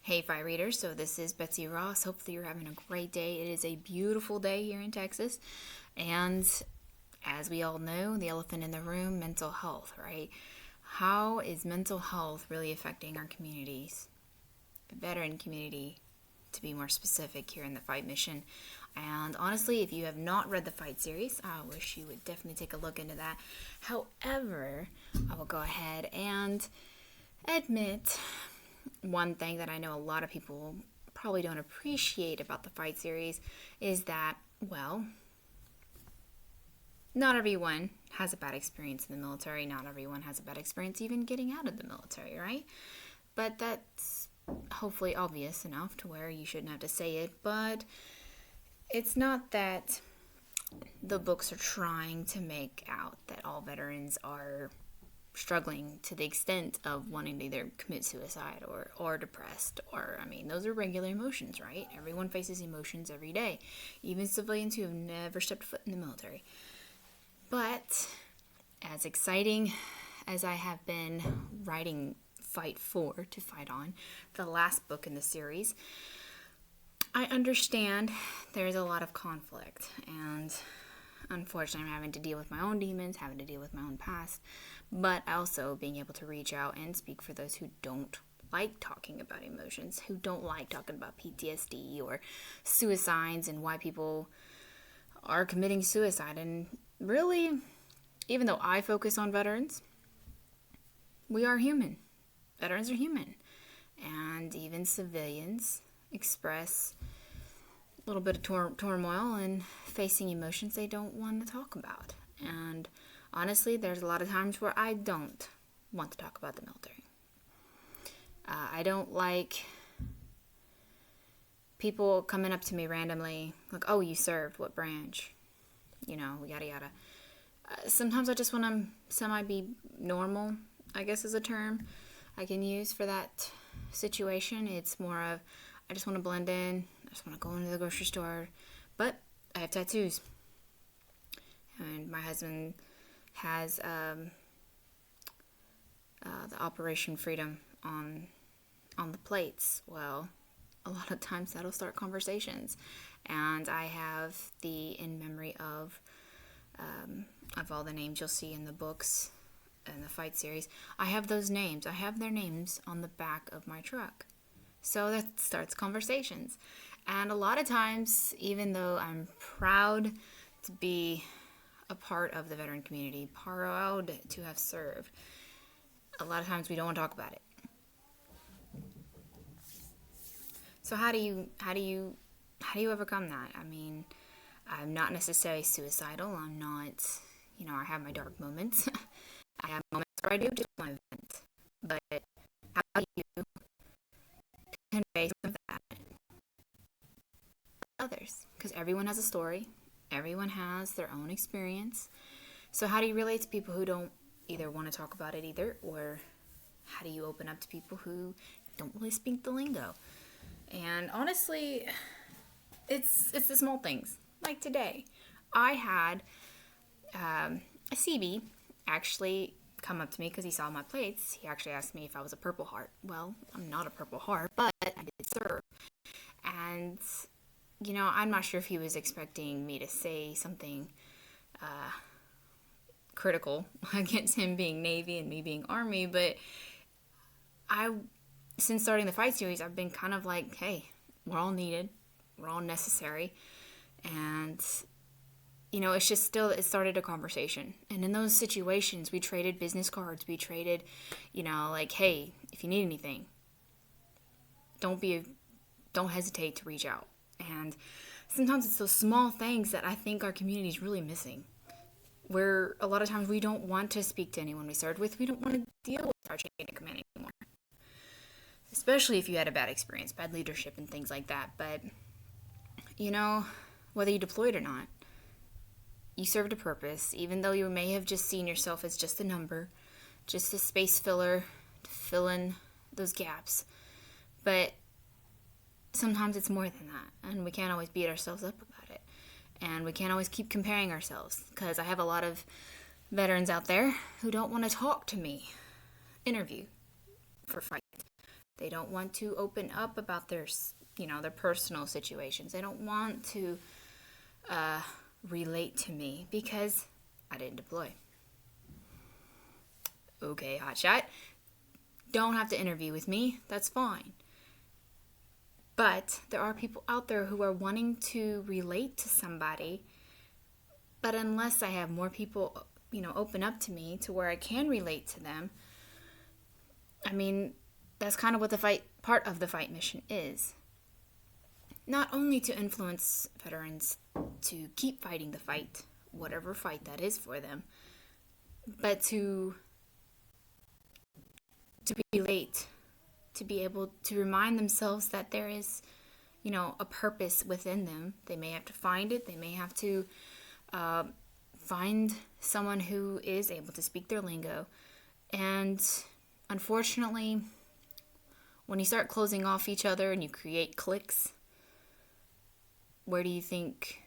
Hey, Fight Readers. So, this is Betsy Ross. Hopefully, you're having a great day. It is a beautiful day here in Texas. And as we all know, the elephant in the room, mental health, right? How is mental health really affecting our communities, the veteran community, to be more specific, here in the Fight mission? And honestly, if you have not read the Fight series, I wish you would definitely take a look into that. However, I will go ahead and admit one thing that I know a lot of people probably don't appreciate about the Fight series is that, well, not everyone has a bad experience in the military. Not everyone has a bad experience even getting out of the military, right? But that's hopefully obvious enough to where you shouldn't have to say it. But it's not that the books are trying to make out that all veterans are struggling to the extent of wanting to either commit suicide or depressed, or I mean, those are regular emotions, right? Everyone faces emotions every day, even civilians who have never stepped foot in the military. But as exciting as I have been writing Fight For to Fight On, the last book in the series, I understand there's a lot of conflict, and unfortunately I'm having to deal with my own demons, having to deal with my own past, but also being able to reach out and speak for those who don't like talking about emotions, who don't like talking about PTSD or suicides and why people are committing suicide. And really, even though I focus on veterans, we are human. Veterans are human. And even civilians express a little bit of turmoil and facing emotions they don't want to talk about. And honestly, there's a lot of times where I don't want to talk about the military. I don't like people coming up to me randomly, like, oh, you served, what branch? Yada yada. Sometimes I just want to semi-be normal, I guess is a term I can use for that situation. It's more of, I just want to blend in. I just want to go into the grocery store. But I have tattoos. And my husband has the Operation Freedom on the plates. Well, a lot of times that'll start conversations. And I have the in memory of all the names you'll see in the books and the Fight series. I have those names. I have their names on the back of my truck. So that starts conversations. And a lot of times, even though I'm proud to be a part of the veteran community, proud to have served, a lot of times we don't want to talk about it. So how do you overcome that? I mean, I'm not necessarily suicidal. I'm not, I have my dark moments. I have moments where I do just want to vent. But how do you convey some of that to others? Because everyone has a story. Everyone has their own experience. So how do you relate to people who don't either want to talk about it either, or how do you open up to people who don't really speak the lingo? And honestly, it's the small things. Like today, I had a CB actually come up to me because he saw my plates. He actually asked me if I was a Purple Heart. Well, I'm not a Purple Heart, but I did serve. And, I'm not sure if he was expecting me to say something critical against him being Navy and me being Army, but since starting the Fight series, I've been kind of like, hey, we're all needed. We're all necessary. And, it started a conversation. And in those situations, we traded business cards. We traded, like, hey, if you need anything, don't hesitate to reach out. And sometimes it's those small things that I think our community is really missing. Where a lot of times we don't want to speak to anyone we served with. We don't want to deal with our chain of command anymore. Especially if you had a bad experience, bad leadership and things like that. But, whether you deployed or not, you served a purpose, even though you may have just seen yourself as just a number, just a space filler to fill in those gaps. But sometimes it's more than that, and we can't always beat ourselves up about it. And we can't always keep comparing ourselves, because I have a lot of veterans out there who don't want to talk to me, interview for Fight. They don't want to open up about their personal situations. They don't want to relate to me because I didn't deploy. Okay, hotshot. Don't have to interview with me. That's fine. But there are people out there who are wanting to relate to somebody. But unless I have more people, open up to me to where I can relate to them, I mean, that's kind of what part of the fight mission is. Not only to influence veterans to keep fighting the fight, whatever fight that is for them, but to relate, to be able to remind themselves that there is, a purpose within them. They may have to find it. They may have to find someone who is able to speak their lingo. And unfortunately, when you start closing off each other and you create cliques, where do you think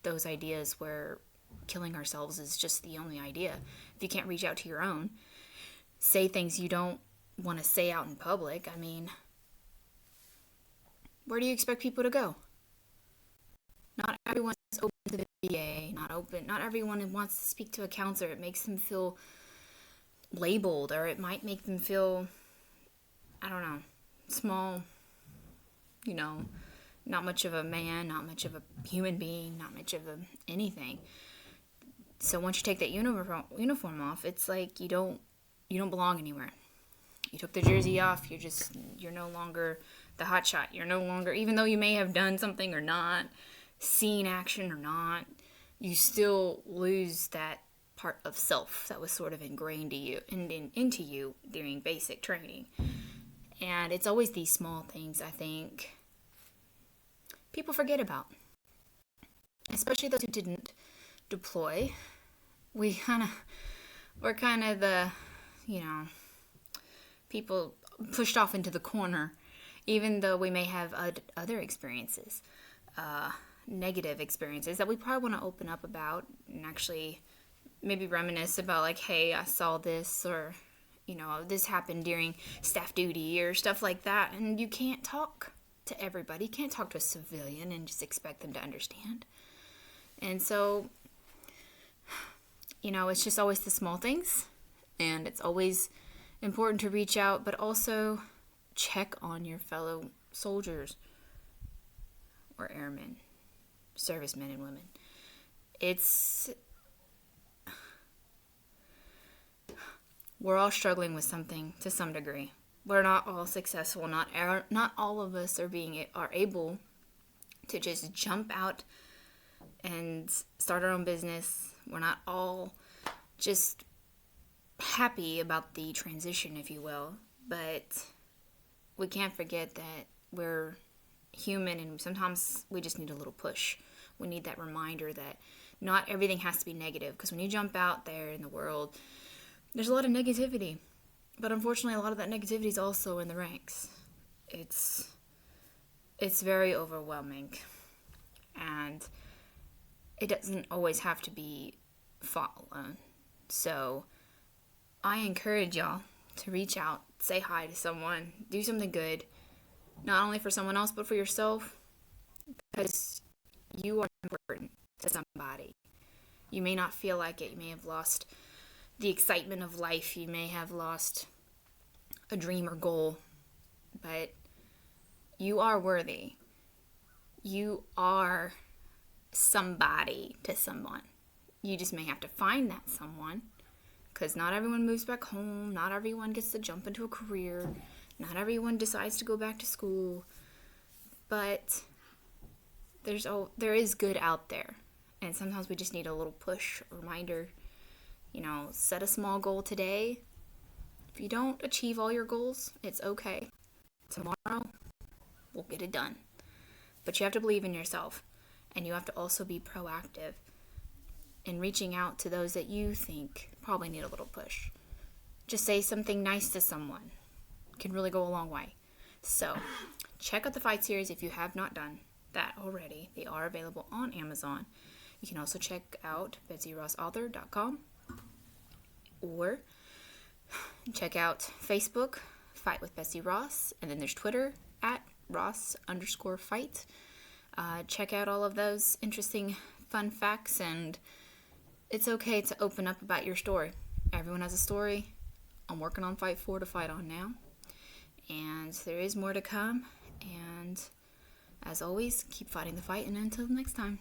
those ideas where killing ourselves is just the only idea? If you can't reach out to your own, say things you don't want to say out in public, I mean, where do you expect people to go? Not everyone's open to the VA, not everyone wants to speak to a counselor. It makes them feel labeled, or it might make them feel, I don't know, small, not much of a man, not much of a human being, not much of anything. So once you take that uniform off, it's like you don't belong anywhere. You took the jersey off, you're no longer the hotshot. You're no longer, even though you may have done something or not, seen action or not, you still lose that part of self that was sort of ingrained into you during basic training. And it's always these small things, I think, people forget about. Especially those who didn't deploy. We're kind of the, people pushed off into the corner, even though we may have other experiences, negative experiences that we probably want to open up about and actually maybe reminisce about, like, hey, I saw this, or, this happened during staff duty or stuff like that. And you can't talk to everybody. You can't talk to a civilian and just expect them to understand. And so, it's just always the small things, and it's always important to reach out, but also check on your fellow soldiers or airmen, servicemen and women. We're all struggling with something to some degree. We're not all successful. Not all of us are able to just jump out and start our own business. We're not all just happy about the transition, if you will, but we can't forget that we're human, and sometimes we just need a little push. We need that reminder that not everything has to be negative, because when you jump out there in the world, there's a lot of negativity, but unfortunately a lot of that negativity is also in the ranks. It's very overwhelming, and it doesn't always have to be fought alone. So I encourage y'all to reach out, say hi to someone, do something good, not only for someone else, but for yourself, because you are important to somebody. You may not feel like it. You may have lost the excitement of life. You may have lost a dream or goal, but you are worthy. You are somebody to someone. You just may have to find that someone, because not everyone moves back home. Not everyone gets to jump into a career. Not everyone decides to go back to school. But there is good out there. And sometimes we just need a little push, a reminder. Set a small goal today. If you don't achieve all your goals, it's okay. Tomorrow, we'll get it done. But you have to believe in yourself. And you have to also be proactive in reaching out to those that you think probably need a little push. Just say something nice to someone. It can really go a long way. So, check out the Fight series if you have not done that already. They are available on Amazon. You can also check out betsyrossauthor.com, or check out Facebook, Fight with Betsy Ross. And then there's Twitter at Ross_fight. Check out all of those interesting fun facts, and it's okay to open up about your story. Everyone has a story. I'm working on Fight 4 to fight on now. And there is more to come. And as always, keep fighting the fight, and until next time.